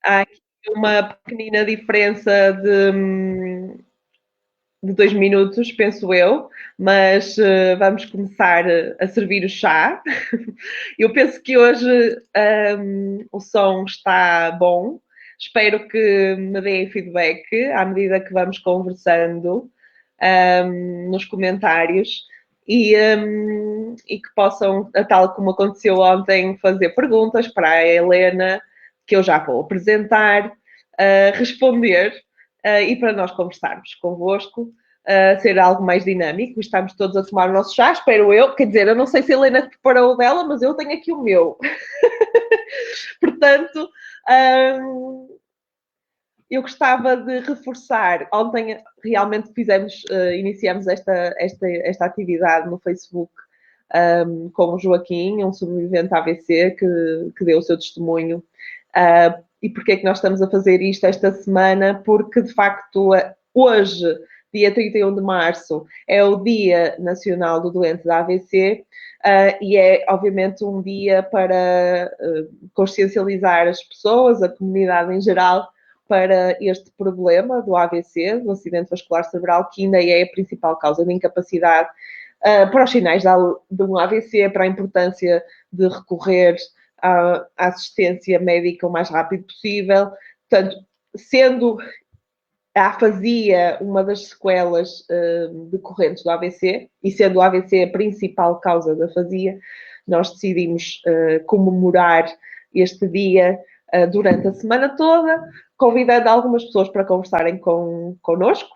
Há aqui uma pequenina diferença de 2 minutos, penso eu, mas vamos começar a servir o chá. Eu penso que hoje o som está bom. Espero que me deem feedback à medida que vamos conversando nos comentários e que possam, tal como aconteceu ontem, fazer perguntas para a Helena, que eu já vou apresentar, responder e para nós conversarmos convosco, ser algo mais dinâmico. Estamos todos a tomar o nosso chá, espero eu. Quer dizer, eu não sei se a Helena preparou o dela, mas eu tenho aqui o meu. Portanto, eu gostava de reforçar. Ontem realmente iniciamos esta atividade no Facebook com o Joaquim, um sobrevivente AVC, que deu o seu testemunho. E porquê é que nós estamos a fazer isto esta semana? Porque, de facto, hoje, dia 31 de março, é o Dia Nacional do Doente da AVC e é, obviamente, um dia para consciencializar as pessoas, a comunidade em geral, para este problema do AVC, do acidente vascular cerebral, que ainda é a principal causa de incapacidade, para os sinais de um AVC, para a importância de recorrer à assistência médica o mais rápido possível. Portanto, sendo a afasia uma das sequelas decorrentes do AVC, e sendo o AVC a principal causa da afasia, nós decidimos comemorar este dia durante a semana toda, convidando algumas pessoas para conversarem connosco,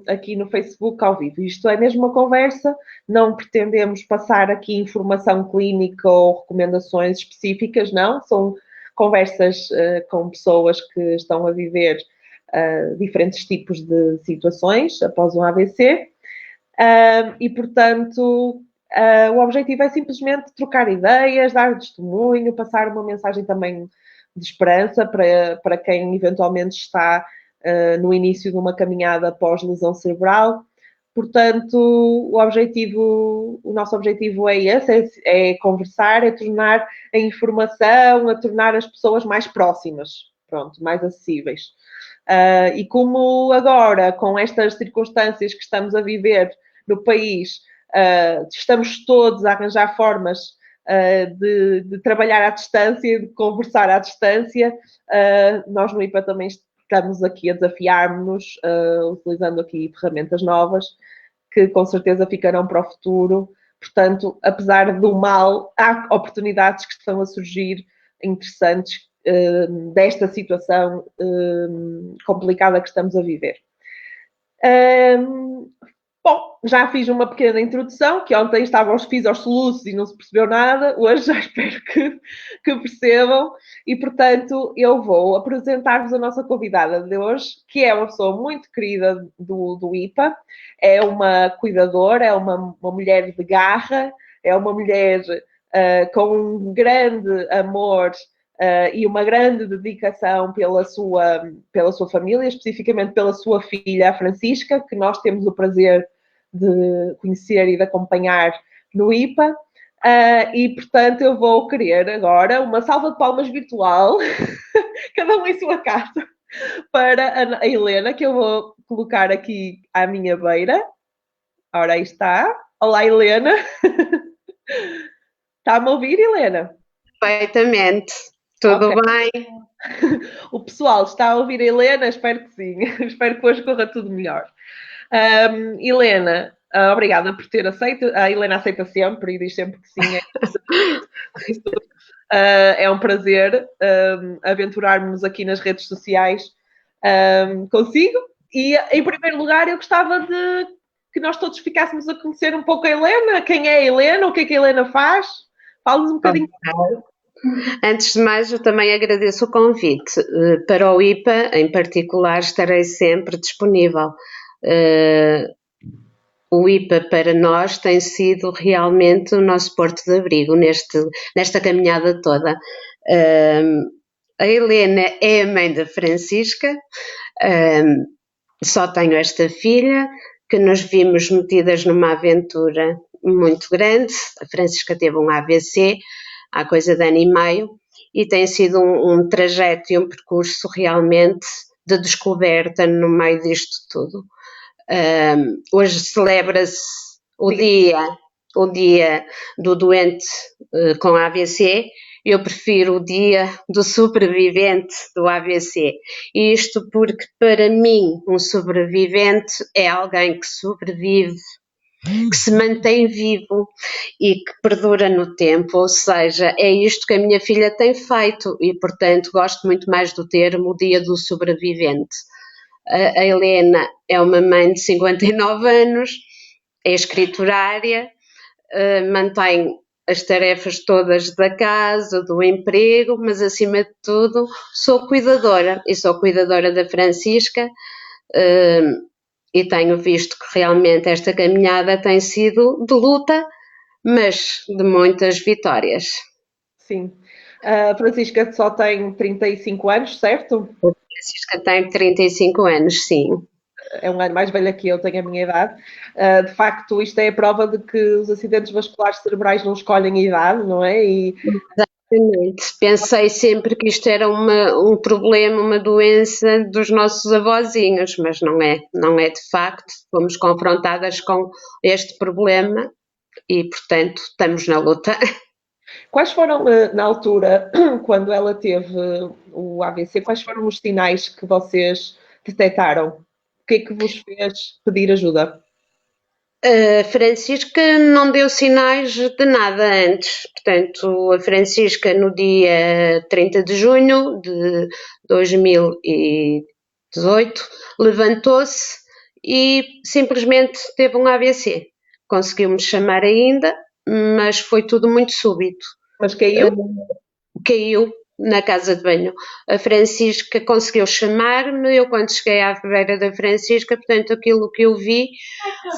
aqui no Facebook ao vivo. Isto é mesmo uma conversa, não pretendemos passar aqui informação clínica ou recomendações específicas, não, são conversas com pessoas que estão a viver diferentes tipos de situações após um AVC e, portanto, o objetivo é simplesmente trocar ideias, dar testemunho, passar uma mensagem também de esperança para quem eventualmente está no início de uma caminhada pós-lesão cerebral. Portanto, o nosso objetivo é esse, é conversar, é tornar a informação, a tornar as pessoas mais próximas, pronto, mais acessíveis. E como agora, com estas circunstâncias que estamos a viver no país, estamos todos a arranjar formas de trabalhar à distância, de conversar à distância, nós no IPA também estamos aqui a desafiar-nos, utilizando aqui ferramentas novas, que com certeza ficarão para o futuro. Portanto, apesar do mal, há oportunidades que estão a surgir interessantes desta situação complicada que estamos a viver. Bom, já fiz uma pequena introdução, que ontem fiz aos soluços e não se percebeu nada, hoje já espero que percebam, e portanto eu vou apresentar-vos a nossa convidada de hoje, que é uma pessoa muito querida do IPA, é uma cuidadora, é uma mulher de garra, é uma mulher com um grande amor e uma grande dedicação pela sua família, especificamente pela sua filha, a Francisca, que nós temos o prazer de conhecer e de acompanhar no IPA. E, portanto, eu vou querer agora uma salva de palmas virtual, cada um em sua casa, para a Helena, que eu vou colocar aqui à minha beira. Ora, aí está. Olá, Helena. Está-me a ouvir, Helena? Perfeitamente, tudo Ok. bem? O pessoal está a ouvir a Helena? Espero que sim. Espero que hoje corra tudo melhor. Helena, obrigada por ter aceito. A Helena aceita sempre e diz sempre que sim. É um prazer aventurarmos aqui nas redes sociais consigo. E, em primeiro lugar, eu gostava de que nós todos ficássemos a conhecer um pouco a Helena. Quem é a Helena? O que é que a Helena faz? Fala-nos um bocadinho. Antes de mais, eu também agradeço o convite. Para o IPA, em particular, estarei sempre disponível. O IPA para nós tem sido realmente o nosso porto de abrigo nesta caminhada toda. A Helena é a mãe da Francisca, só tenho esta filha, que nos vimos metidas numa aventura muito grande. A Francisca teve um AVC há coisa de ano e meio e tem sido um trajeto e um percurso realmente de descoberta no meio disto tudo. Hoje celebra-se o dia do doente com AVC. Eu prefiro o dia do sobrevivente do AVC. Isto porque, para mim, um sobrevivente é alguém que sobrevive, que se mantém vivo e que perdura no tempo, ou seja, é isto que a minha filha tem feito e, portanto, gosto muito mais do termo o dia do sobrevivente. A Helena é uma mãe de 59 anos, é escriturária, mantém as tarefas todas da casa, do emprego, mas acima de tudo sou cuidadora e sou cuidadora da Francisca, e tenho visto que realmente esta caminhada tem sido de luta, mas de muitas vitórias. Sim. A Francisca só tem 35 anos, certo? A Francisca tem 35 anos, sim. É um ano mais velha que eu, tenho a minha idade. De facto, isto é a prova de que os acidentes vasculares cerebrais não escolhem a idade, não é? E Exatamente. Pensei sempre que isto era um problema, uma doença dos nossos avózinhos, mas não é de facto. Fomos confrontadas com este problema e, portanto, estamos na luta. quais foram, na altura, quando ela teve o AVC, quais foram os sinais que vocês detectaram? O que é que vos fez pedir ajuda? A Francisca não deu sinais de nada antes. Portanto, a Francisca, no dia 30 de junho de 2018, levantou-se e simplesmente teve um AVC. Conseguiu-me chamar ainda, mas foi tudo muito súbito. Mas caiu? Caiu na casa de banho. A Francisca conseguiu chamar-me, eu quando cheguei à beira da Francisca, portanto, aquilo que eu vi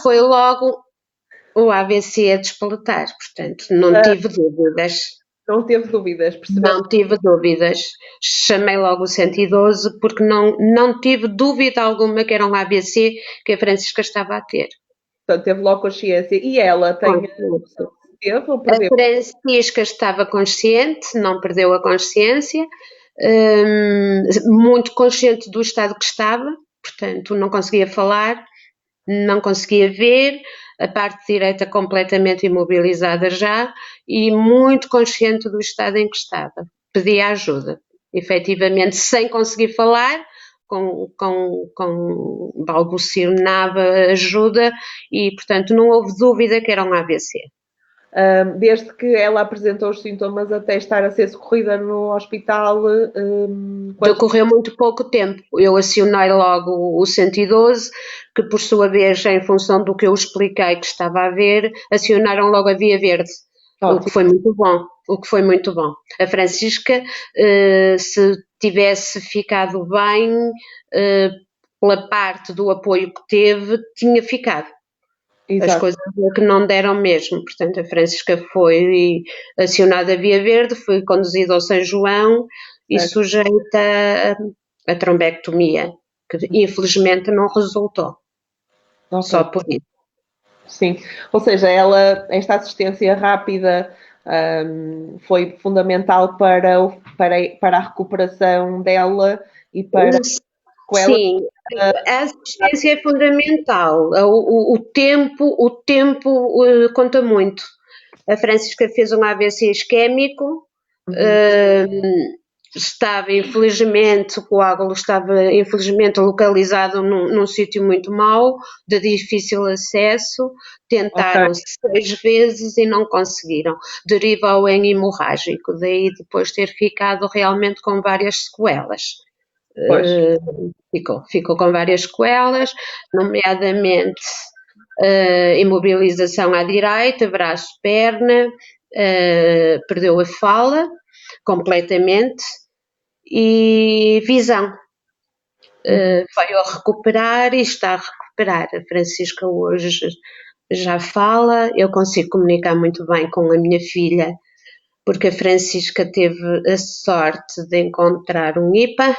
foi logo o AVC a despoletar, portanto, não tive dúvidas. Não teve dúvidas, percebeu? Não tive dúvidas. Chamei logo o 112 porque não tive dúvida alguma que era um AVC que a Francisca estava a ter. Portanto, teve logo consciência. E ela tem noção se teve ou A perdeu? Francisca estava consciente, não perdeu a consciência, muito consciente do estado que estava, portanto, não conseguia falar, não conseguia ver, a parte direita completamente imobilizada já e muito consciente do estado em que estava. Pedia ajuda, efetivamente, sem conseguir falar, balbucionava ajuda e, portanto, não houve dúvida que era um AVC. Desde que ela apresentou os sintomas até estar a ser socorrida no hospital, Decorreu muito pouco tempo. Eu acionei logo o 112, que por sua vez, em função do que eu expliquei que estava a ver, acionaram logo a via verde, o que foi muito bom. O que foi muito bom. A Francisca, se tivesse ficado bem, pela parte do apoio que teve, tinha ficado. Exato. As coisas que não deram mesmo. Portanto, a Francisca foi acionada via verde, foi conduzida ao São João e sujeita a trombectomia, que infelizmente não resultou. Okay. Só por isso. Sim, ou seja, esta assistência rápida foi fundamental para a recuperação dela e para Sim, a assistência é fundamental. O tempo conta muito. A Francisca fez um AVC isquémico, estava infelizmente, o coágulo estava infelizmente localizado num sítio muito mau, de difícil acesso, tentaram 6 vezes e não conseguiram, derivou em hemorrágico, daí depois ter ficado realmente com várias sequelas. Ficou com várias sequelas, nomeadamente imobilização à direita, braço, perna, perdeu a fala completamente e visão. Veio a recuperar e está a recuperar. A Francisca hoje já fala, eu consigo comunicar muito bem com a minha filha, porque a Francisca teve a sorte de encontrar um IPA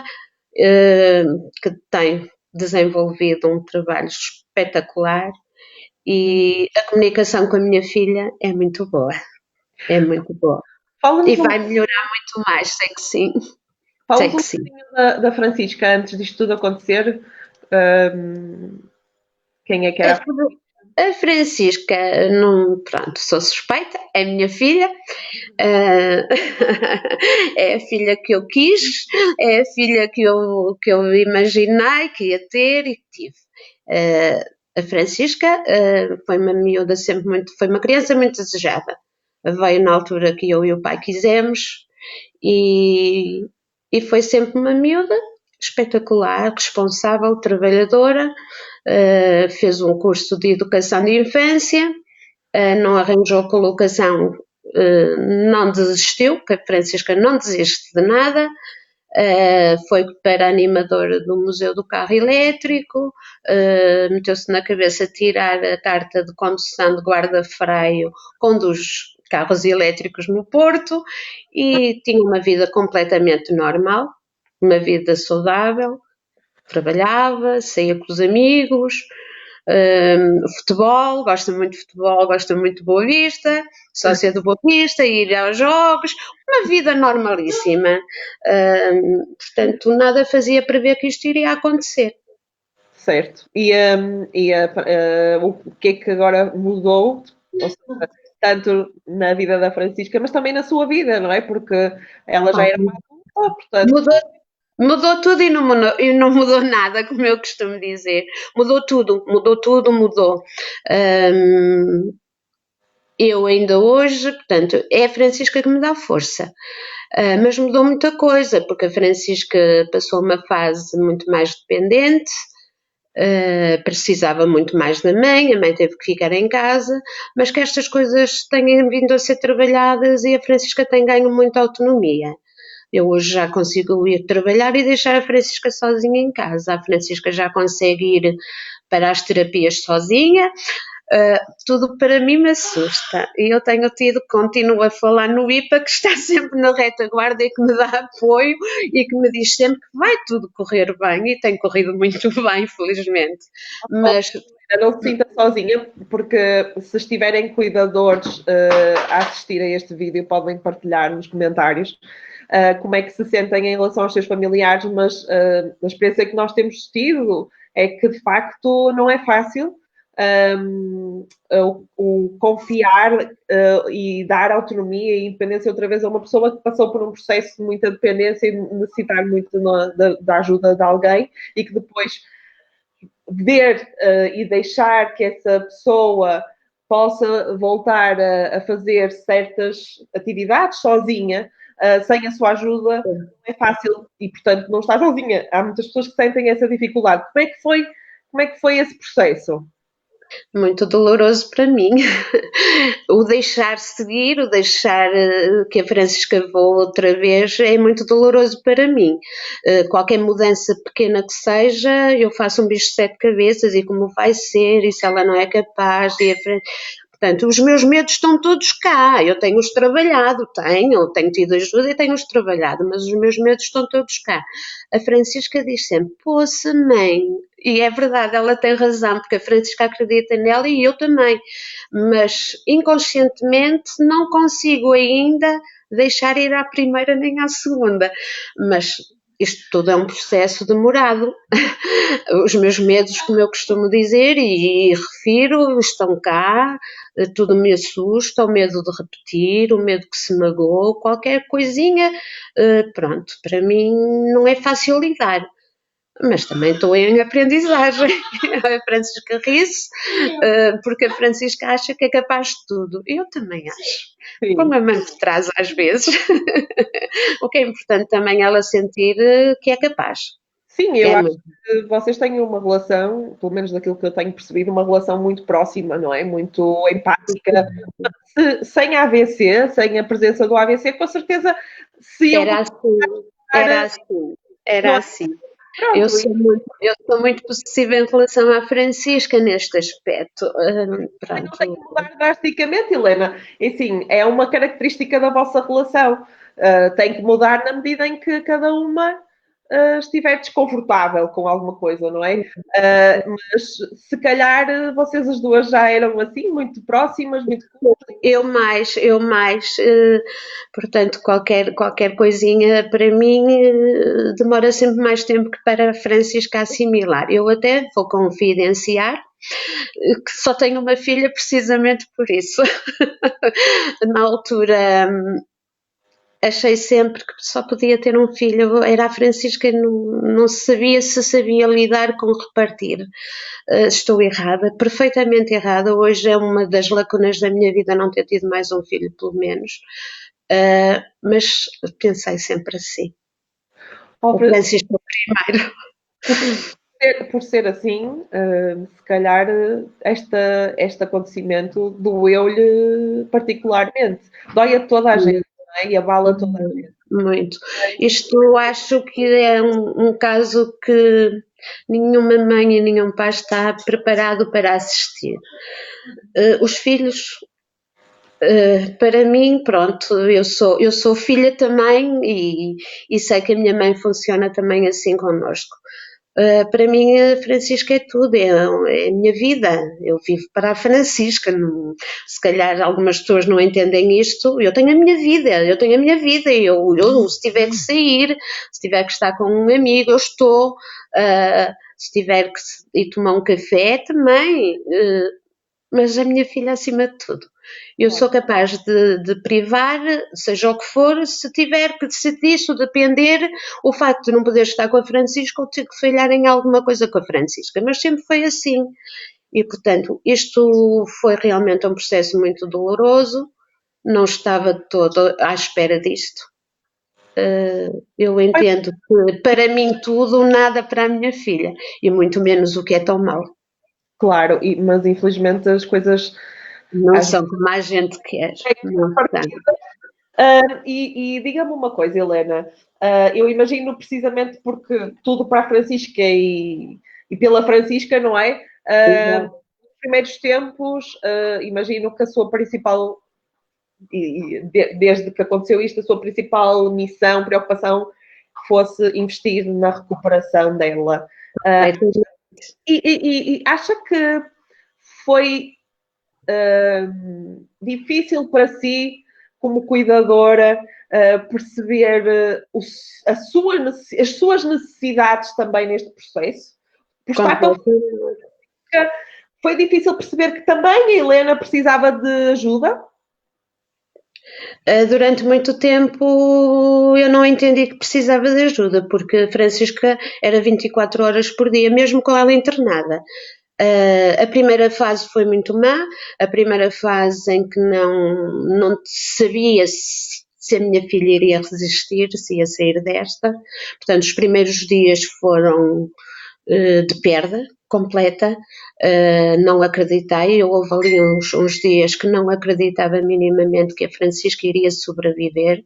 que tem desenvolvido um trabalho espetacular e a comunicação com a minha filha é muito boa. É muito boa. E Fala-nos um, vai melhorar muito mais, sei que sim. Sei fala-nos um que sim. bocadinho da Francisca antes disto tudo acontecer. Ahm, quem é que era? A Francisca, não, pronto, sou suspeita, é minha filha, uh, é a filha que eu quis, é a filha que eu imaginei que ia ter e que tive. A Francisca foi uma miúda sempre muito, foi uma criança muito desejada. Veio na altura que eu e o pai quisemos e, e foi sempre uma miúda espetacular, responsável, trabalhadora, fez um curso de educação de infância, não arranjou colocação, não desistiu, porque a Francisca não desiste de nada, foi para a animadora do Museu do Carro Elétrico, meteu-se na cabeça tirar a carta de condução de guarda-freio, conduz carros elétricos no Porto e tinha uma vida completamente normal, uma vida saudável, trabalhava, saía com os amigos, futebol, gosta muito de futebol, gosta muito de Boa Vista, sócia do Boa Vista, ir aos jogos, uma vida normalíssima. Portanto, nada fazia prever que isto iria acontecer. Certo. O que é que agora mudou? Ou seja, tanto na vida da Francisca, mas também na sua vida, não é? Porque ela já era uma adulta, portanto. Mudou, mudou tudo e não mudou nada, como eu costumo dizer. Mudou tudo, mudou tudo, mudou. Eu ainda hoje, portanto, é a Francisca que me dá força. Mas mudou muita coisa, porque a Francisca passou uma fase muito mais dependente, precisava muito mais da mãe, a mãe teve que ficar em casa, mas que estas coisas têm vindo a ser trabalhadas e a Francisca tem ganho muita autonomia. Eu hoje já consigo ir trabalhar e deixar a Francisca sozinha em casa. A Francisca já consegue ir para as terapias sozinha, tudo para mim me assusta. E eu tenho tido, continuo a falar no IPA, que está sempre na retaguarda e que me dá apoio e que me diz sempre que vai tudo correr bem e tem corrido muito bem, felizmente. Mas Não se sinta sozinha, porque se estiverem cuidadores a assistir a este vídeo, podem partilhar nos comentários como é que se sentem em relação aos seus familiares, mas a experiência que nós temos tido é que de facto não é fácil. O confiar e dar autonomia e independência outra vez a uma pessoa que passou por um processo de muita dependência e necessitar muito da ajuda de alguém e que depois ver e deixar que essa pessoa possa voltar a fazer certas atividades sozinha, sem a sua ajuda, não é fácil e, portanto, não está sozinha. Há muitas pessoas que sentem essa dificuldade. Como é que foi esse processo? muito doloroso para mim. O deixar seguir, o deixar que a Francisca voe outra vez é muito doloroso para mim. Qualquer mudança pequena que seja, eu faço um bicho de sete cabeças e como vai ser, e se ela não é capaz, portanto, os meus medos estão todos cá. Eu tenho-os trabalhado, tenho tido ajuda e tenho-os trabalhado, mas os meus medos estão todos cá. A Francisca diz sempre: poça, mãe, e é verdade, ela tem razão, porque a Francisca acredita nela e eu também, mas inconscientemente não consigo ainda deixar ir à primeira nem à segunda. Mas isto tudo é um processo demorado. Os meus medos, como eu costumo dizer e refiro, estão cá, tudo me assusta, o medo de repetir, o medo que se magoou, qualquer coisinha, pronto, para mim não é fácil lidar. Mas também estou em aprendizagem. A Francisca ri-se, porque a Francisca acha que é capaz de tudo. Eu também acho. Sim. Como a mãe por trás, às vezes. O que é importante também é ela sentir que é capaz. Sim, eu acho que vocês têm uma relação, pelo menos daquilo que eu tenho percebido, uma relação muito próxima, não é? Muito empática. Sem AVC, sem a presença do AVC, com certeza, se eu Era assim, era assim, era assim. Eu Pronto, sou muito possessiva em relação à Francisca neste aspecto. não Pronto. tem que mudar drasticamente, Helena. E sim, é uma característica da vossa relação. Tem que mudar na medida em que cada uma estiver desconfortável com alguma coisa, não é? Mas se calhar vocês as duas já eram assim, muito próximas, muito. Portanto, qualquer coisinha para mim demora sempre mais tempo que para a Francisca assimilar. Eu até vou confidenciar que só tenho uma filha precisamente por isso. Na altura achei sempre que só podia ter um filho, era a Francisca, não sabia se sabia lidar com repartir. Estou errada, perfeitamente errada. Hoje é uma das lacunas da minha vida não ter tido mais um filho, pelo menos. Mas pensei sempre assim. O Francisco primeiro. Por ser assim, se calhar este acontecimento doeu-lhe particularmente. Dói a toda a gente, não é? E abala toda a gente. Muito. Isto acho que é um caso que nenhuma mãe e nenhum pai está preparado para assistir. Os filhos, para mim, pronto, eu sou filha também e sei que a minha mãe funciona também assim connosco. Para mim, a Francisca é tudo, é a minha vida. Eu vivo para a Francisca. Se calhar algumas pessoas não entendem isto. Eu tenho a minha vida, eu se tiver que sair, se tiver que estar com um amigo, eu estou. Se tiver que ir tomar um café, também. Mas a minha filha acima de tudo. Eu sou capaz de privar, seja o que for, se tiver que, se disso depender, o facto de não poder estar com a Francisca ou ter que falhar em alguma coisa com a Francisca, mas sempre foi assim. E, portanto, isto foi realmente um processo muito doloroso, não estava todo à espera disto. Eu entendo que para mim tudo, nada para a minha filha, e muito menos o que é tão mau. Claro, mas infelizmente as coisas não são como a gente quer. E diga-me uma coisa, Helena, eu imagino precisamente porque tudo para a Francisca e pela Francisca, não é? Nos primeiros tempos, imagino que a sua principal, desde que aconteceu isto, a sua principal missão, preocupação, fosse investir na recuperação dela. E acha que foi difícil para si, como cuidadora, perceber as suas necessidades também neste processo? Foi difícil perceber que também a Helena precisava de ajuda? Durante muito tempo eu não entendi que precisava de ajuda, porque a Francisca era 24 horas por dia, mesmo com ela internada. A primeira fase foi muito má, a primeira fase em que não sabia se a minha filha iria resistir, se ia sair desta. Portanto, os primeiros dias foram de perda completa, não acreditei. Eu houve ali uns dias que não acreditava minimamente que a Francisca iria sobreviver,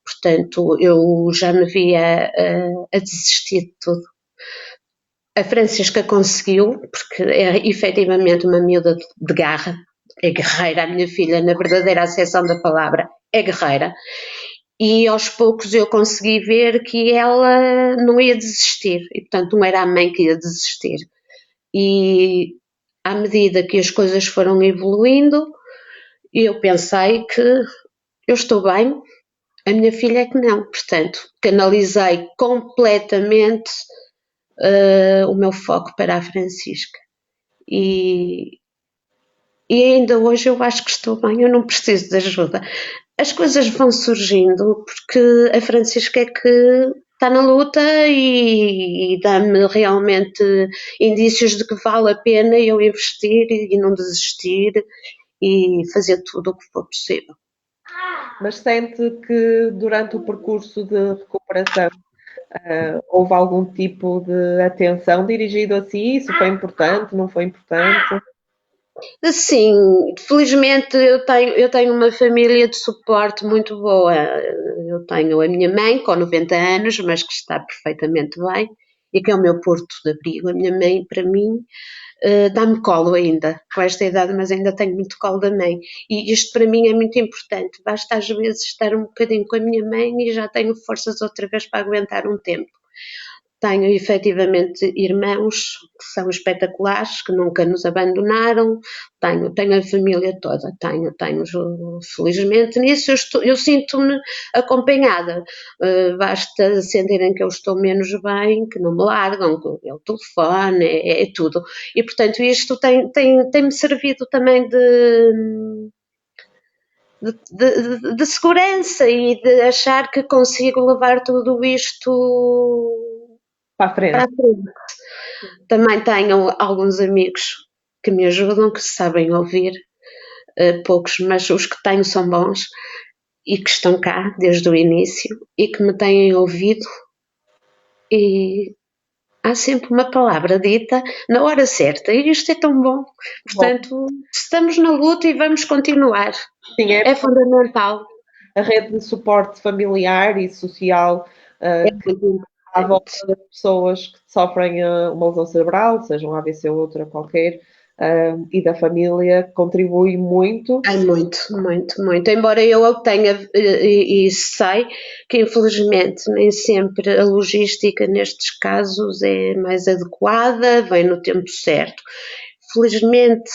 portanto eu já me via a desistir de tudo. A Francisca conseguiu, porque é efetivamente uma miúda de garra, é guerreira, a minha filha, na verdadeira acessão da palavra, é guerreira, e aos poucos eu consegui ver que ela não ia desistir, e portanto não era a mãe que ia desistir. E à medida que as coisas foram evoluindo, eu pensei que eu estou bem, a minha filha é que não, portanto canalizei completamente o meu foco para a Francisca. E ainda hoje eu acho que estou bem, eu não preciso de ajuda. As coisas vão surgindo porque a Francisca é que está na luta e dá-me realmente indícios de que vale a pena eu investir e não desistir e fazer tudo o que for possível. Mas sente que durante o percurso de recuperação houve algum tipo de atenção dirigido a si? Isso foi importante, não foi importante? Sim, felizmente eu tenho uma família de suporte muito boa. Eu tenho a minha mãe com 90 anos, mas que está perfeitamente bem e que é o meu porto de abrigo. A minha mãe, para mim, dá-me colo ainda, com esta idade, mas ainda tenho muito colo da mãe. E isto para mim é muito importante. Basta às vezes estar um bocadinho com a minha mãe e já tenho forças outra vez para aguentar um tempo. tenho efetivamente irmãos que são espetaculares, que nunca nos abandonaram, tenho a família toda, tenho felizmente nisso eu sinto-me acompanhada. Basta sentirem que eu estou menos bem, que não me largam, que é o telefone, é tudo. E portanto isto tem-me servido também de segurança e de achar que consigo levar tudo isto Para a para a frente. frente. Também tenho alguns amigos que me ajudam, que sabem ouvir, poucos, mas os que tenho são bons e que estão cá desde o início e que me têm ouvido, e há sempre uma palavra dita na hora certa, e isto é tão bom. Bom, Portanto, estamos na luta e vamos continuar. sim, É fundamental. a rede de suporte familiar e social É que muito à volta importante. das pessoas que sofrem uma lesão cerebral, seja um AVC ou outra qualquer, e da família, contribui muito. É muito, muito, muito. Embora eu tenha e sei que infelizmente nem sempre a logística nestes casos é mais adequada, vem no tempo certo. Felizmente,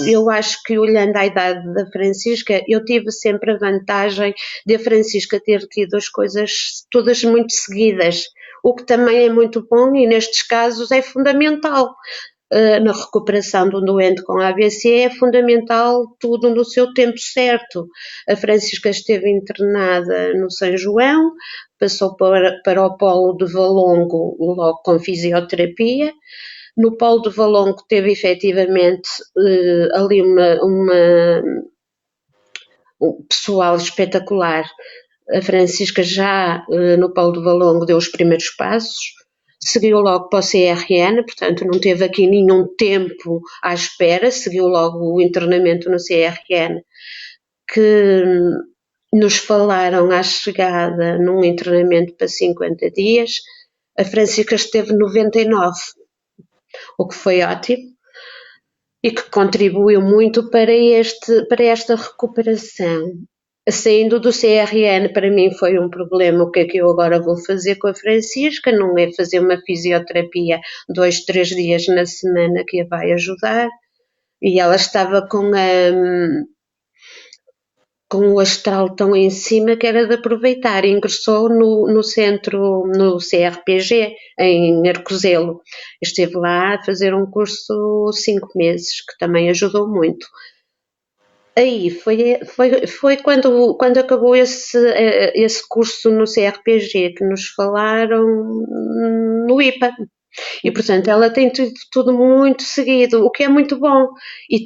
eu acho que olhando à idade da Francisca, eu tive sempre a vantagem de a Francisca ter tido as coisas todas muito seguidas, o que também é muito bom e nestes casos é fundamental. Na recuperação de um doente com AVC é fundamental tudo no seu tempo certo. A Francisca esteve internada no São João, passou para o Polo de Valongo logo com fisioterapia. No Polo de Valongo teve efetivamente ali um pessoal espetacular. A Francisca já no Polo de Valongo deu os primeiros passos, seguiu logo para o CRN, portanto não teve aqui nenhum tempo à espera, seguiu logo o internamento no CRN, que nos falaram à chegada num internamento para 50 dias, a Francisca esteve 99, o que foi ótimo e que contribuiu muito para esta recuperação. Saindo do CRN, para mim foi um problema. O que é que eu agora vou fazer com a Francisca? Não é fazer uma fisioterapia 2, 3 dias na semana que a vai ajudar. E ela estava com o astral tão em cima que era de aproveitar. Ingressou no centro, no CRPG, em Arcozelo. Esteve lá a fazer um curso 5 meses, que também ajudou muito. Aí foi quando acabou esse curso no CRPG que nos falaram no IPA. E, portanto, ela tem tudo muito seguido, o que é muito bom. E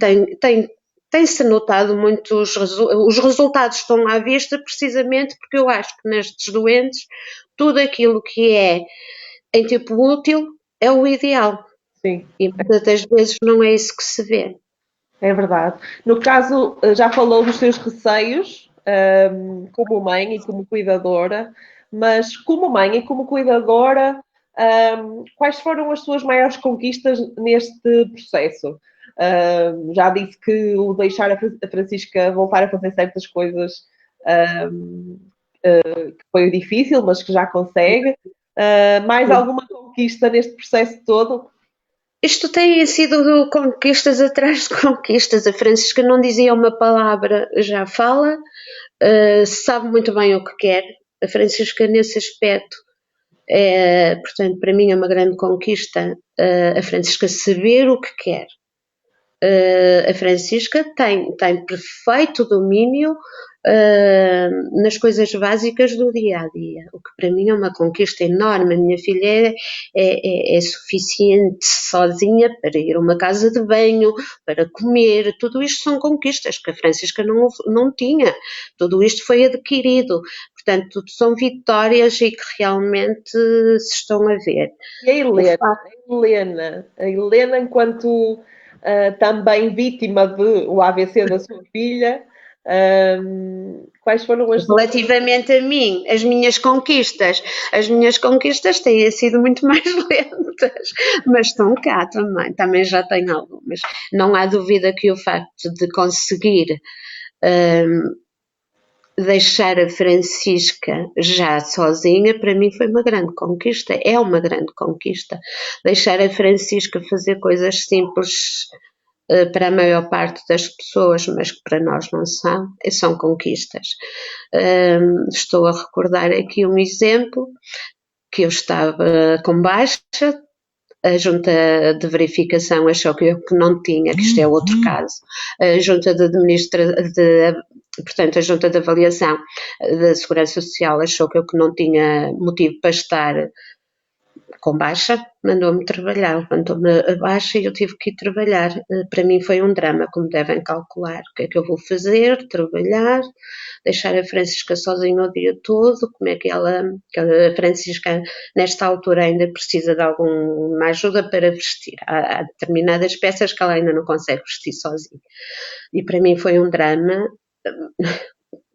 tem-se notado muito os resultados estão à vista, precisamente porque eu acho que nestes doentes tudo aquilo que é em tempo útil é o ideal. Sim, E muitas das vezes não é isso que se vê. é verdade. No caso, já falou dos seus receios, como mãe e como cuidadora, mas como mãe e como cuidadora, quais foram as suas maiores conquistas neste processo? Já disse que o deixar a Francisca voltar a fazer certas coisas que foi difícil, mas que já consegue. Mais alguma conquista neste processo todo? Isto tem sido conquistas atrás de conquistas. A Francisca não dizia uma palavra, já fala, sabe muito bem o que quer. A Francisca, nesse aspecto, portanto, para mim é uma grande conquista a Francisca saber o que quer. A Francisca tem perfeito domínio nas coisas básicas do dia a dia, o que para mim é uma conquista enorme. A minha filha é suficiente sozinha para ir a uma casa de banho, para comer, tudo isto são conquistas que a Francisca não tinha, tudo isto foi adquirido, portanto, tudo são vitórias e que realmente se estão a ver. E a Helena enquanto também vítima do AVC da sua filha, quais foram as suas. Relativamente a mim, as minhas conquistas têm sido muito mais lentas, mas estão cá também já tenho algumas. Não há dúvida que o facto de conseguir deixar a Francisca já sozinha, para mim foi uma grande conquista, é uma grande conquista. Deixar a Francisca fazer coisas simples para a maior parte das pessoas, mas que para nós não são conquistas. Estou a recordar aqui um exemplo, que eu estava com baixa, a junta de verificação achou que eu não tinha, que isto é outro caso, a junta portanto, a junta de avaliação da Segurança Social achou que eu não tinha motivo para estar com baixa, mandou-me trabalhar, levantou-me a baixa e eu tive que ir trabalhar. Para mim foi um drama, como devem calcular. O que é que eu vou fazer? Trabalhar, deixar a Francisca sozinha o dia todo, como é que a Francisca nesta altura ainda precisa de alguma ajuda para vestir. Há determinadas peças que ela ainda não consegue vestir sozinha. E para mim foi um drama,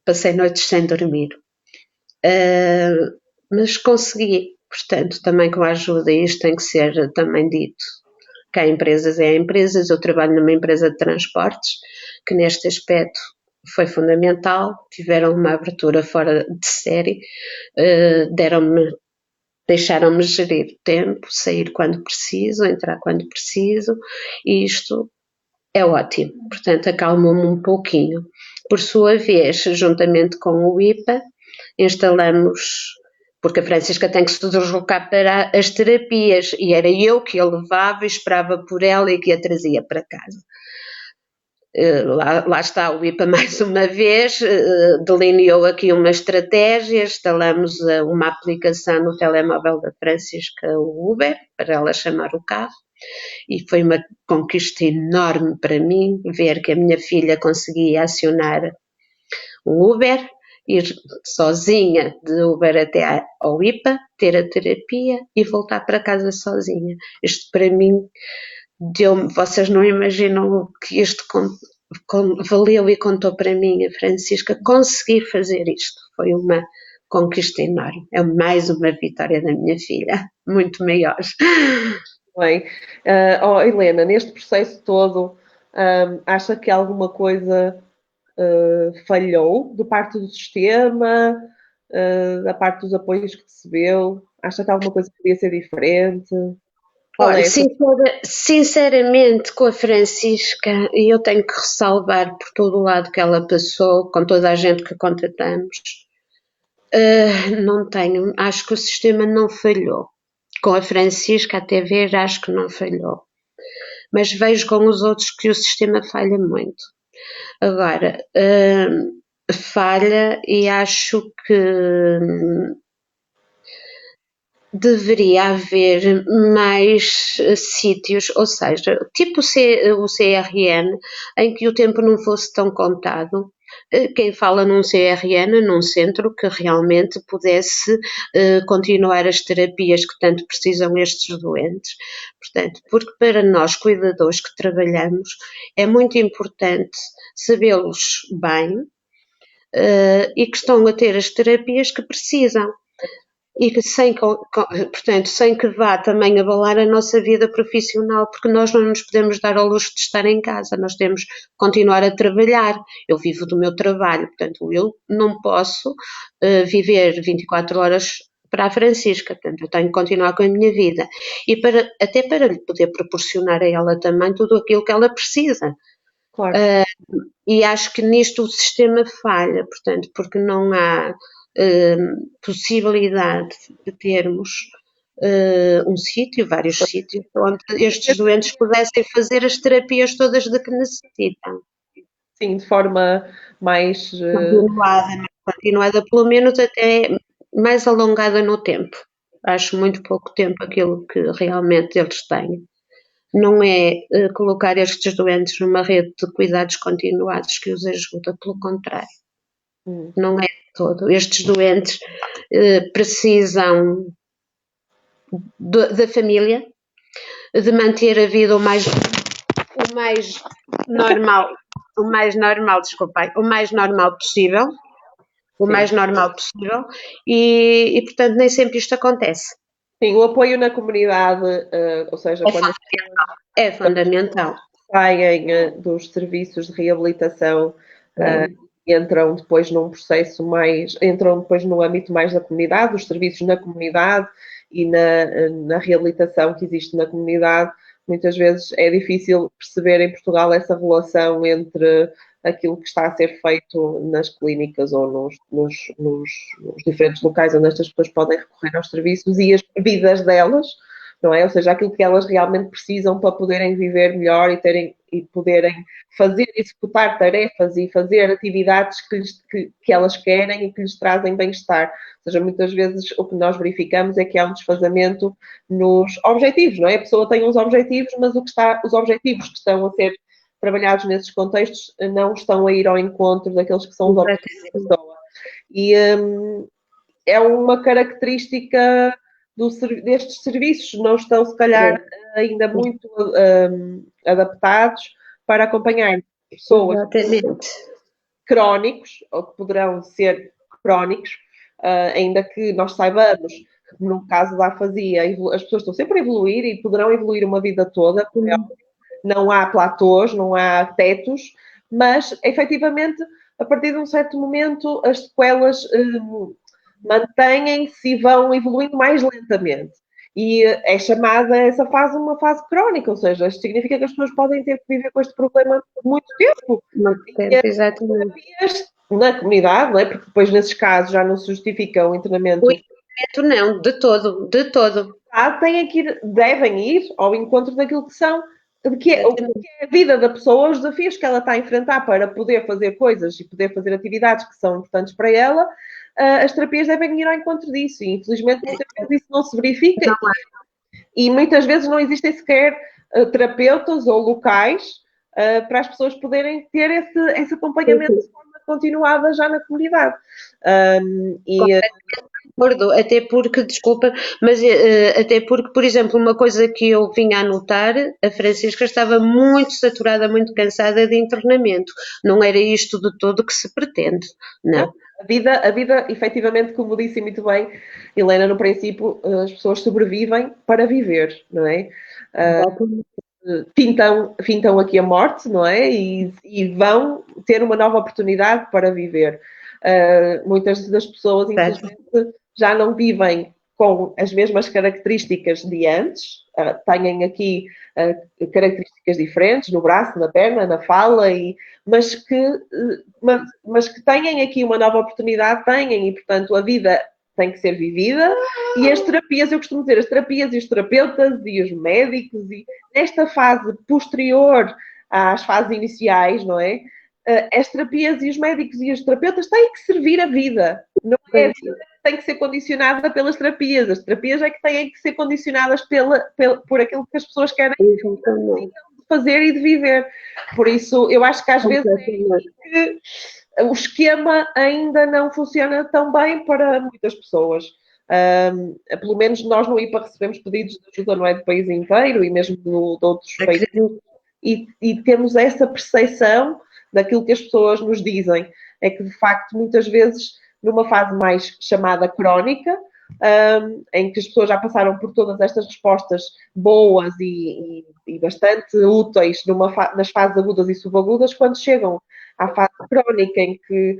passei noites sem dormir. Mas consegui, portanto, também com a ajuda, isto tem que ser também dito, que há empresas, eu trabalho numa empresa de transportes, que neste aspecto foi fundamental, tiveram uma abertura fora de série, deixaram-me gerir o tempo, sair quando preciso, entrar quando preciso, e isto é ótimo, portanto acalmou-me um pouquinho. Por sua vez, juntamente com o IPA, instalamos, porque a Francisca tem que se deslocar para as terapias, e era eu que a levava e esperava por ela e que a trazia para casa. Lá está o IPA mais uma vez, delineou aqui uma estratégia, instalamos uma aplicação no telemóvel da Francisca, o Uber, para ela chamar o carro, e foi uma conquista enorme para mim ver que a minha filha conseguia acionar um Uber, ir sozinha de Uber até ao IPA, ter a terapia e voltar para casa sozinha. Isto para mim deu-me, vocês não imaginam o que isto valeu e contou para mim, a Francisca, consegui fazer isto. Foi uma conquista enorme. É mais uma vitória da minha filha, muito maior. Bem, Helena, neste processo todo, acha que alguma coisa falhou da parte do sistema, da parte dos apoios que recebeu? Acha que alguma coisa podia ser diferente? Olha, sinceramente, com a Francisca, e eu tenho que ressalvar por todo o lado que ela passou, com toda a gente que contratamos, não tenho, acho que o sistema não falhou. Com a Francisca, até ver, acho que não falhou. Mas vejo com os outros que o sistema falha muito. Agora, falha e acho que deveria haver mais sítios, ou seja, tipo o CRN, em que o tempo não fosse tão contado. Quem fala num CRN, num centro que realmente pudesse continuar as terapias que tanto precisam estes doentes. Portanto, porque para nós, cuidadores que trabalhamos, é muito importante sabê-los bem e que estão a ter as terapias que precisam. E que portanto, sem que vá também abalar a nossa vida profissional, porque nós não nos podemos dar ao luxo de estar em casa, nós temos que continuar a trabalhar. Eu vivo do meu trabalho, portanto, eu não posso viver 24 horas para a Francisca, portanto, eu tenho que continuar com a minha vida. E até para lhe poder proporcionar a ela também tudo aquilo que ela precisa. Claro. E acho que nisto o sistema falha, portanto, porque não há possibilidade de termos um sítio, vários sítios, onde estes doentes pudessem fazer as terapias todas de que necessitam. Sim, de forma mais continuada, pelo menos até mais alongada no tempo. Acho muito pouco tempo aquilo que realmente eles têm. Não é colocar estes doentes numa rede de cuidados continuados que os ajuda, pelo contrário. Não é todo. Estes doentes precisam da família, de manter a vida o mais normal possível, e portanto nem sempre isto acontece. Sim, o apoio na comunidade, ou seja, quando é fundamental. Saem dos serviços de reabilitação entram depois num processo mais, entram depois no âmbito mais da comunidade, dos serviços na comunidade e na reabilitação que existe na comunidade. Muitas vezes é difícil perceber em Portugal essa relação entre aquilo que está a ser feito nas clínicas ou nos diferentes locais onde estas pessoas podem recorrer aos serviços e as vidas delas, não é? Ou seja, aquilo que elas realmente precisam para poderem viver melhor e poderem fazer, executar tarefas e fazer atividades que elas querem e que lhes trazem bem-estar. Ou seja, muitas vezes o que nós verificamos é que há um desfazamento nos objetivos, não é? A pessoa tem uns objetivos, mas os objetivos que estão a ser trabalhados nesses contextos não estão a ir ao encontro daqueles que são os objetivos da pessoa. E é uma característica destes serviços, não estão, se calhar, ainda muito adaptados para acompanhar pessoas crónicos, ou que poderão ser crónicos, ainda que nós saibamos que no caso da afasia, as pessoas estão sempre a evoluir e poderão evoluir uma vida toda, não há platôs, não há tetos, mas efetivamente, a partir de um certo momento, as sequelas mantêm-se e vão evoluindo mais lentamente. E é chamada essa fase uma fase crónica, ou seja, isto significa que as pessoas podem ter que viver com este problema por muito tempo. Exatamente. Na comunidade, não é? Porque depois nesses casos já não se justifica o internamento. O internamento não, de todo. Devem ir ao encontro daquilo que são que é a vida da pessoa, os desafios que ela está a enfrentar para poder fazer coisas e poder fazer atividades que são importantes para ela, as terapias devem ir ao encontro disso. E infelizmente muitas vezes isso não se verifica e muitas vezes não existem sequer terapeutas ou locais para as pessoas poderem ter esse acompanhamento de forma continuada já na comunidade. Até porque, desculpa, mas até porque, por exemplo, uma coisa que eu vinha a notar, a Francisca estava muito saturada, muito cansada de internamento. Não era isto de todo que se pretende, não. A vida, efetivamente, como disse muito bem, Helena, no princípio, as pessoas sobrevivem para viver, não é? Fintam aqui a morte, não é? E vão ter uma nova oportunidade para viver. Muitas das pessoas, infelizmente, já não vivem com as mesmas características de antes, têm aqui características diferentes no braço, na perna, na fala, mas que têm aqui uma nova oportunidade, têm, e portanto a vida tem que ser vivida, e as terapias, eu costumo dizer, as terapias e os terapeutas e os médicos, e nesta fase posterior às fases iniciais, não é? As terapias e os médicos e os terapeutas têm que servir a vida, não é a vida que tem que ser condicionada pelas terapias, as terapias é que têm que ser condicionadas por aquilo que as pessoas querem fazer e de viver. Por isso, eu acho que às vezes que o esquema ainda não funciona tão bem para muitas pessoas. Pelo menos nós no IPA recebemos pedidos de ajuda, não é, do país inteiro e mesmo de outros países. E temos essa percepção daquilo que as pessoas nos dizem. É que, de facto, muitas vezes, numa fase mais chamada crónica, em que as pessoas já passaram por todas estas respostas boas e bastante úteis nas fases agudas e subagudas, quando chegam à fase crónica em que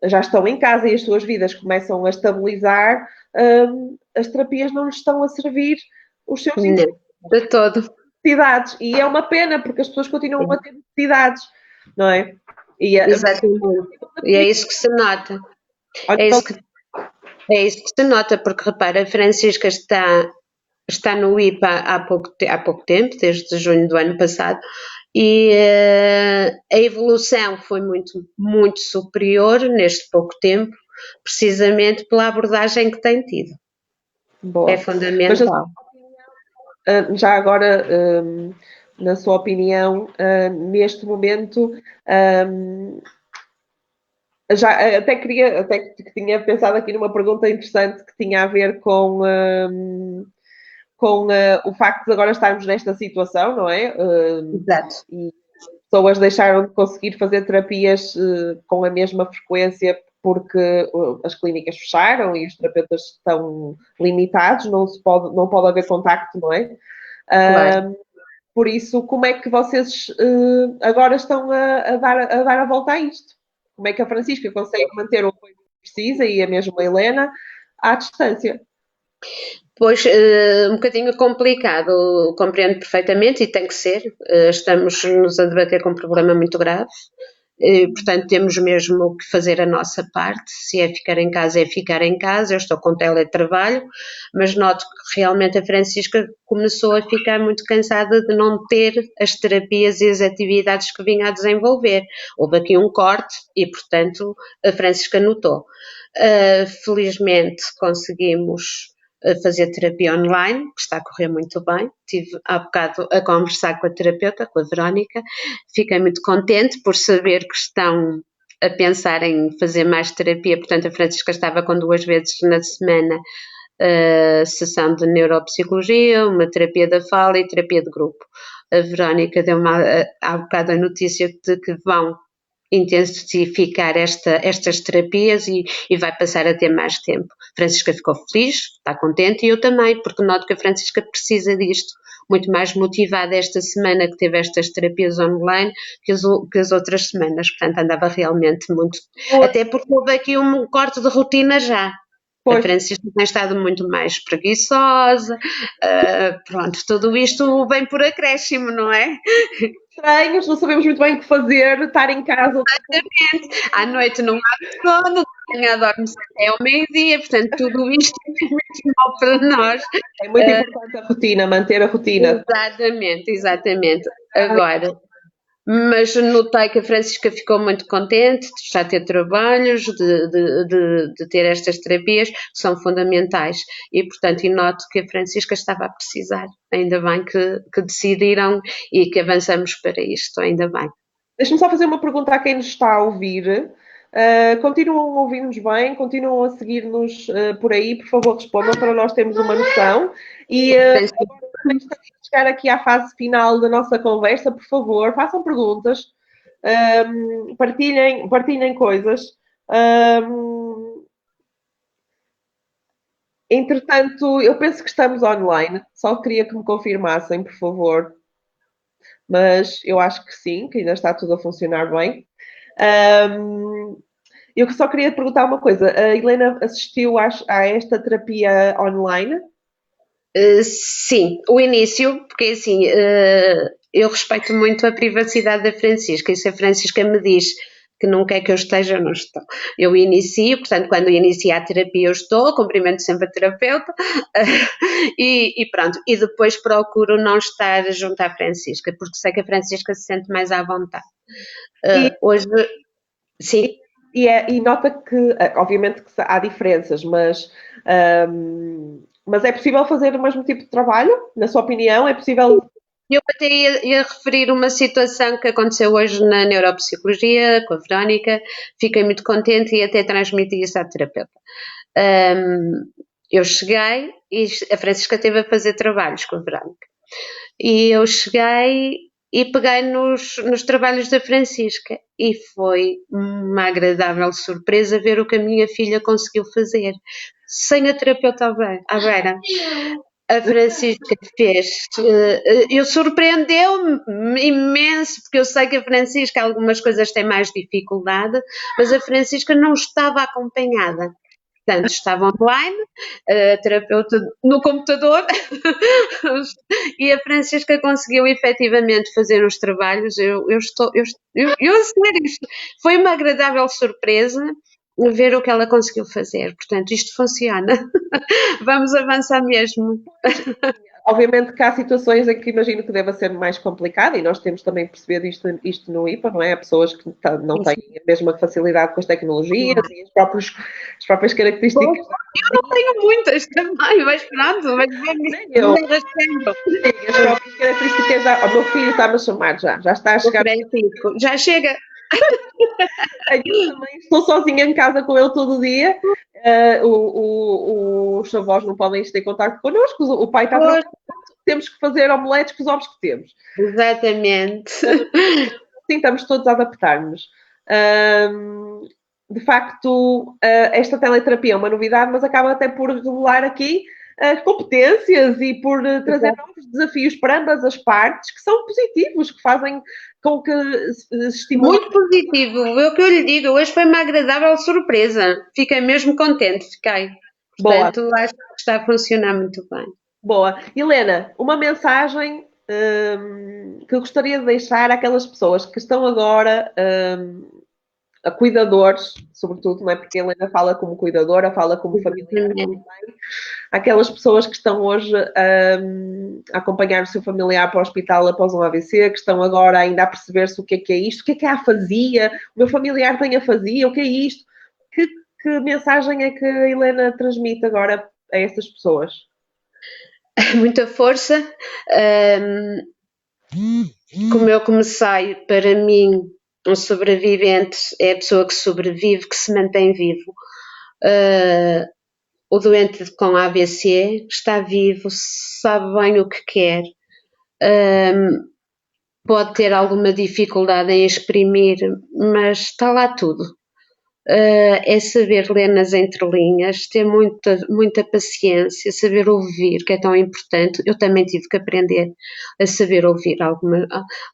já estão em casa e as suas vidas começam a estabilizar, as terapias não lhes estão a servir os seus de todo. Necessidades. E é uma pena, porque as pessoas continuam a ter necessidades, não é? Exatamente. E é isso que se nota. É isso que se nota, porque repara, a Francisca está no IPA há pouco tempo, desde junho do ano passado, e a evolução foi muito, muito superior neste pouco tempo, precisamente pela abordagem que tem tido. Boa. É fundamental. Mas, já agora, na sua opinião, neste momento, até que tinha pensado aqui numa pergunta interessante que tinha a ver com o facto de agora estarmos nesta situação, não é? Exato. E pessoas deixaram de conseguir fazer terapias com a mesma frequência porque as clínicas fecharam e os terapeutas estão limitados, não pode haver contacto, não é? Claro. Por isso, como é que vocês agora estão a dar a volta a isto? como é que a Francisca consegue manter o apoio que precisa e a mesma Helena à distância. Pois, um bocadinho complicado, compreendo perfeitamente e tem que ser. Estamos-nos a debater com um problema muito grave. Portanto, temos mesmo que fazer a nossa parte. Se é ficar em casa, é ficar em casa. Eu estou com teletrabalho, mas noto que realmente a Francisca começou a ficar muito cansada de não ter as terapias e as atividades que vinha a desenvolver. Houve aqui um corte e, portanto, a Francisca notou. Felizmente conseguimos fazer terapia online, que está a correr muito bem. Estive há bocado a conversar com a terapeuta, com a Verónica. Fiquei muito contente por saber que estão a pensar em fazer mais terapia. Portanto, a Francisca estava com 2 vezes na semana sessão de neuropsicologia, uma terapia da fala e terapia de grupo. A Verónica deu-me há bocado a notícia de que vão intensificar estas terapias e vai passar a ter mais tempo. Francisca ficou feliz, está contente e eu também, porque noto que a Francisca precisa disto, muito mais motivada esta semana que teve estas terapias online que as outras semanas, portanto andava realmente muito, até porque houve aqui um corte de rotina já. A Francisca tem estado muito mais preguiçosa, pronto, tudo isto vem por acréscimo, não é? Estranhos, não sabemos muito bem o que fazer, estar em casa. Exatamente. À noite não há sono, de manhã dorme-se até ao meio-dia, portanto tudo isto é muito mal para nós. É muito importante a rotina, manter a rotina. Exatamente. Agora, mas notei que a Francisca ficou muito contente de já ter trabalhos, de ter estas terapias que são fundamentais e, portanto, e noto que a Francisca estava a precisar. Ainda bem que decidiram e que avançamos para isto, ainda bem. Deixa-me só fazer uma pergunta a quem nos está a ouvir. Continuam a ouvir-nos bem? Continuam a seguir-nos por aí? Por favor, respondam para nós termos uma noção. E agora também estamos a chegar aqui à fase final da nossa conversa. Por favor, façam perguntas, partilhem coisas. Entretanto, eu penso que estamos online. Só queria que me confirmassem, por favor. Mas eu acho que sim, que ainda está tudo a funcionar bem. Eu só queria perguntar uma coisa. A Helena assistiu a esta terapia online? Sim, o início, porque assim, eu respeito muito a privacidade da Francisca, e se a Francisca me diz que não quer que eu esteja, eu não estou. Eu inicio, portanto, quando inicio a terapia eu estou, cumprimento sempre a terapeuta e pronto. E depois procuro não estar junto à Francisca, porque sei que a Francisca se sente mais à vontade. Hoje, sim. E nota que, obviamente que há diferenças, mas é possível fazer o mesmo tipo de trabalho? Na sua opinião, é possível? Eu até ia referir uma situação que aconteceu hoje na neuropsicologia com a Verónica, fiquei muito contente e até transmiti isso à terapeuta. Eu cheguei e a Francisca esteve a fazer trabalhos com a Verónica e eu cheguei e peguei nos trabalhos da Francisca e foi uma agradável surpresa ver o que a minha filha conseguiu fazer, sem a terapeuta à beira. A Francisca fez, eu surpreendeu-me imenso, porque eu sei que a Francisca algumas coisas tem mais dificuldade, mas a Francisca não estava acompanhada. Portanto, estava online, a terapeuta no computador e a Francisca conseguiu efetivamente fazer os trabalhos. Eu sério, foi uma agradável surpresa ver o que ela conseguiu fazer. Portanto, isto funciona. Vamos avançar mesmo. Obviamente que há situações em que imagino que deva ser mais complicado e nós temos também percebido isto no IPA, não é? Há pessoas que não têm a mesma facilidade com as tecnologias e as próprias características. Eu não tenho muitas também, mas pronto, mas eu. As próprias características. O meu filho está-me a chamar já está a chegar. Já chega. Eu também estou sozinha em casa com ele todo o dia. Os avós não podem ter contato connosco, o pai está trabalhando, temos que fazer omeletes com os ovos que temos. Exatamente. Sim, estamos todos a adaptar-nos. De facto, esta teleterapia é uma novidade, mas acaba até por revelar aqui as competências e por trazer novos desafios para ambas as partes, que são positivos, que fazem com que estimula. Muito positivo, é o que eu lhe digo, hoje foi uma agradável surpresa, fiquei mesmo contente, fiquei. Boa, Portanto, acho que está a funcionar muito bem. boa. Helena, uma mensagem que eu gostaria de deixar àquelas pessoas que estão agora a cuidadores, sobretudo, não é? Porque a Helena fala como cuidadora, fala como familiar também. Aquelas pessoas que estão hoje a acompanhar o seu familiar para o hospital após um AVC, que estão agora ainda a perceber-se o que é isto, o que é a afasia, o meu familiar tem afasia, o que é isto? Que mensagem é que a Helena transmite agora a essas pessoas? Muita força. Como eu comecei, para mim, um sobrevivente é a pessoa que sobrevive, que se mantém vivo. O doente com AVC está vivo, sabe bem o que quer, pode ter alguma dificuldade em exprimir, mas está lá tudo. É saber ler nas entrelinhas, ter muita paciência, saber ouvir, que é tão importante. Eu também tive que aprender a saber ouvir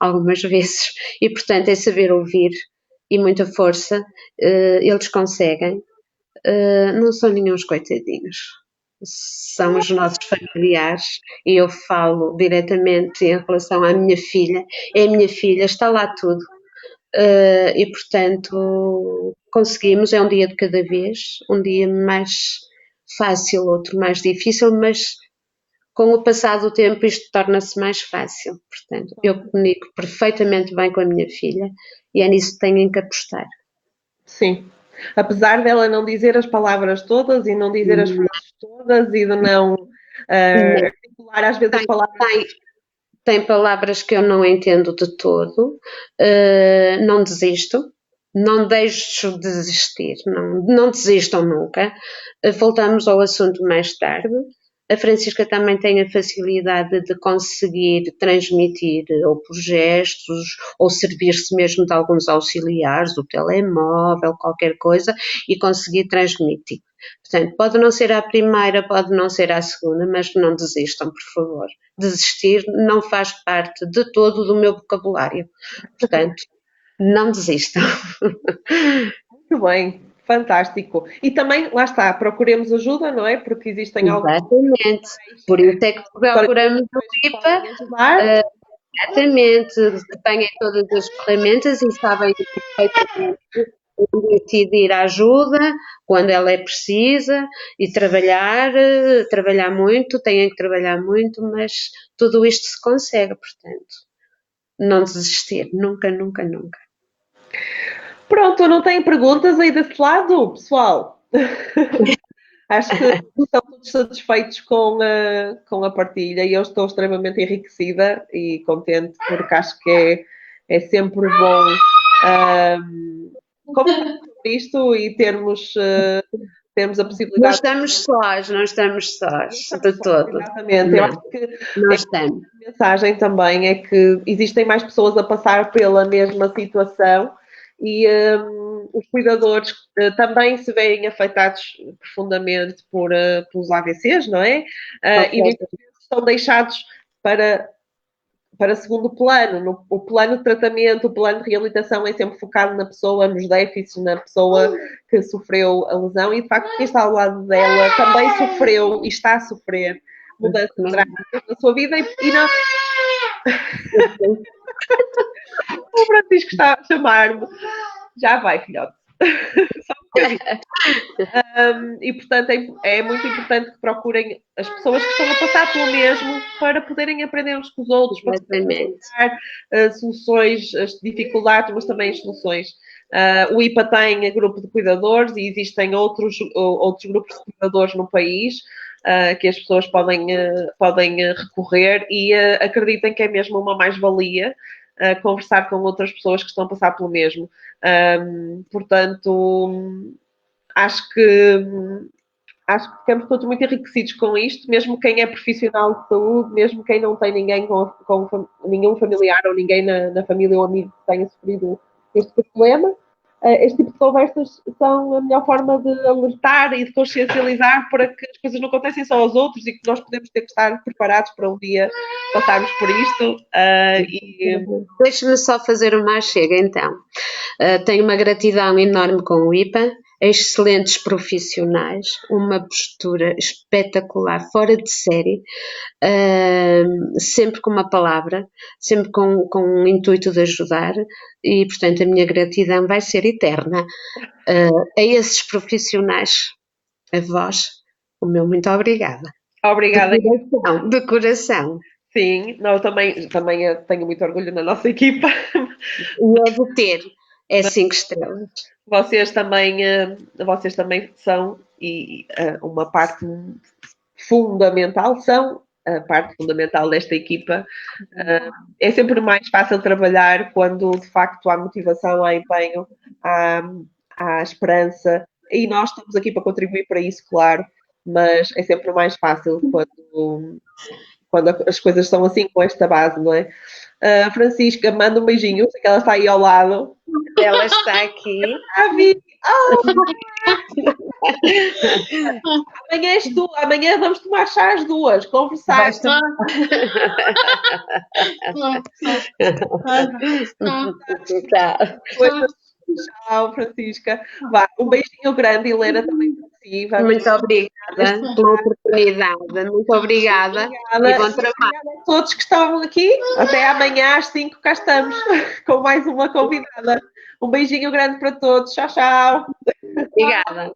algumas vezes, e portanto é saber ouvir e muita força. Eles conseguem, não são nenhuns coitadinhos, são os nossos familiares, e eu falo diretamente em relação à minha filha. É a minha filha, está lá tudo. E portanto conseguimos, é um dia de cada vez, um dia mais fácil, outro mais difícil, mas com o passar do tempo isto torna-se mais fácil. Portanto, eu comunico perfeitamente bem com a minha filha e é nisso que tenho que apostar. Sim. Apesar dela não dizer as palavras todas e não dizer as frases todas e de não articular às vezes as palavras. Tem palavras que eu não entendo de todo, não desisto, não deixo de desistir, não desistam nunca. Voltamos ao assunto mais tarde. A Francisca também tem a facilidade de conseguir transmitir ou por gestos ou servir-se mesmo de alguns auxiliares, do telemóvel, qualquer coisa, e conseguir transmitir. Portanto, pode não ser a primeira, pode não ser a segunda, mas não desistam, por favor. Desistir não faz parte de todo do meu vocabulário. Portanto, não desistam. Muito bem, fantástico. E também, lá está, procuremos ajuda, não é? Porque existem alguns. Exatamente. Por isso é que procuramos o IPA. Exatamente, que tenham todas as ferramentas e sabem perfeitamente decidir a ajuda quando ela é precisa e trabalhar muito, têm que trabalhar muito, mas tudo isto se consegue, portanto, não desistir, nunca, nunca, nunca. Pronto, não tem perguntas aí desse lado, pessoal? Acho que estão todos satisfeitos com a partilha e eu estou extremamente enriquecida e contente porque acho que é sempre bom conversar sobre isto e termos a possibilidade. Não estamos sós de todo. Exatamente. Não, eu acho que não estamos. a mensagem também é que existem mais pessoas a passar pela mesma situação e os cuidadores também se veem afetados profundamente pelos AVCs, não é? E muitas vezes estão deixados para segundo plano. O plano de tratamento, o plano de reabilitação é sempre focado na pessoa, nos déficits, na pessoa que sofreu a lesão e, de facto, quem está ao lado dela também sofreu e está a sofrer mudanças drásticas na sua vida e não... O Francisco está a chamar-me. Já vai, filhote. Só um bocadinho. E, portanto, é muito importante que procurem as pessoas que estão a passar pelo mesmo para poderem aprender uns com os outros, para poderem encontrar soluções, as dificuldades, mas também as soluções. O IPA tem grupo de cuidadores e existem outros grupos de cuidadores no país que as pessoas podem recorrer e acreditem que é mesmo uma mais-valia conversar com outras pessoas que estão a passar pelo mesmo. Portanto, acho que ficamos todos muito enriquecidos com isto, mesmo quem é profissional de saúde, mesmo quem não tem ninguém com nenhum familiar ou ninguém na família ou amigo que tenha sofrido este problema. este tipo de conversas são a melhor forma de alertar e de consciencializar para que as coisas não acontecem só aos outros e que nós podemos ter que estar preparados para um dia passarmos por isto. Deixe-me só fazer uma chega, então. Tenho uma gratidão enorme com o IPA, excelentes profissionais, uma postura espetacular, fora de série, sempre com uma palavra, sempre com um intuito de ajudar, e portanto a minha gratidão vai ser eterna a esses profissionais, a vós, o meu muito obrigada. Obrigada. De coração. Sim, não, também tenho muito orgulho na nossa equipa. E é de ter, é 5 estrelas. Vocês também são uma parte fundamental, são a parte fundamental desta equipa. É sempre mais fácil trabalhar quando de facto há motivação, há empenho, há esperança, e nós estamos aqui para contribuir para isso, claro, mas é sempre mais fácil quando as coisas são assim, com esta base, não é? Francisca, manda um beijinho, sei que ela está aí ao lado. Ela está aqui. Amanhã vamos tomar chá às 2, conversar. Tchau, Francisca. Vá, um beijinho grande, Helena, também para si. Muito obrigada pela oportunidade. Muito obrigada. E bom trabalho. Obrigada a todos que estavam aqui. Até amanhã às 5 cá estamos com mais uma convidada. Um beijinho grande para todos. Tchau, tchau. Obrigada.